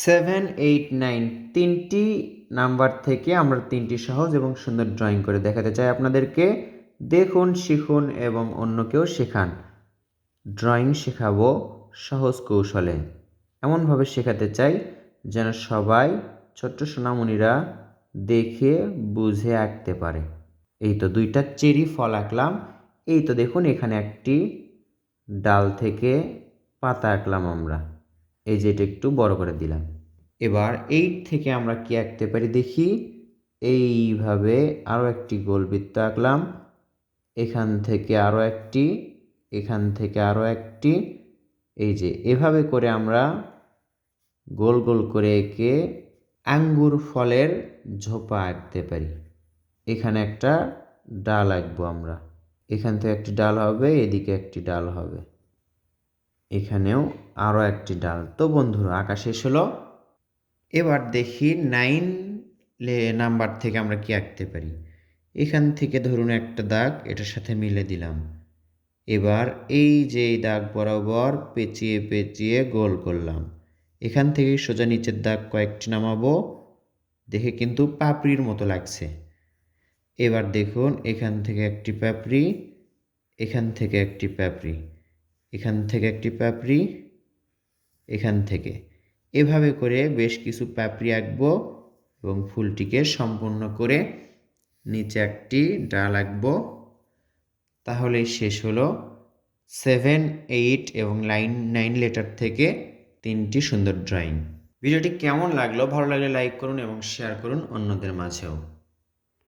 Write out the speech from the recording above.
7, 8, 9 তিনটি নাম্বার থেকে আমরা তিনটি সহজ এবং সুন্দর ড্রয়িং করে দেখাতে চাই আপনাদেরকে। দেখুন, শিখুন এবং অন্যকেও শেখান। ড্রয়িং শেখাবো সহজ কৌশলে, এমনভাবে শেখাতে চাই যেন সবাই ছোট্ট সোনামণিরা দেখে বুঝে আঁকতে পারে। এই তো দুইটা চেরি ফল আঁকলাম। এই তো দেখুন, এখানে একটি ডাল থেকে পাতা আঁকলাম আমরা। এই যে এটা একটু বড় করে দিলাম। এবার 8 থেকে আমরা কি আঁকতে পারি দেখি। এইভাবে আরও একটি গোল বৃত্ত আঁকলাম। এখান থেকে আরও একটি, এখান থেকে আরও একটি। এই যে এভাবে করে আমরা গোল গোল করে এঁকে আঙ্গুর ফলের ঝোপা আঁকতে পারি। এখানে একটা ডাল আঁকবো আমরা। এখান থেকে একটি ডাল হবে, এদিকে একটি ডাল হবে, এখানেও আরও একটি ডাল। তো বন্ধুরা, আঁকা শেষ হলো। এবার দেখি 9 নাম্বার থেকে আমরা কি আঁকতে পারি। এখান থেকে ধরুন একটা দাগ এটার সাথে মিলে দিলাম। এবার এই যে এই দাগ বরাবর পেঁচিয়ে পেঁচিয়ে গোল করলাম। এখান থেকে সোজা নিচের দাগ কয়েকটি নামাবো। দেখে কিন্তু পাপড়ির মতো লাগছে। এবার দেখুন, এখান থেকে একটি পাপড়ি, এখান থেকে একটি পাপড়ি, এখান থেকে একটি পাপড়ি, এখান থেকে। এভাবে করে বেশ কিছু পাপড়ি আঁকবো এবং ফুলটিকে সম্পূর্ণ করে নিচে একটি ডাল আঁকবো। তাহলেই শেষ হলো 7, 8 এবং 9 লেটার থেকে তিনটি সুন্দর ড্রয়িং। ভিডিওটি কেমন লাগলো? ভালো লাগলে লাইক করুন এবং শেয়ার করুন অন্যদের মাঝেও।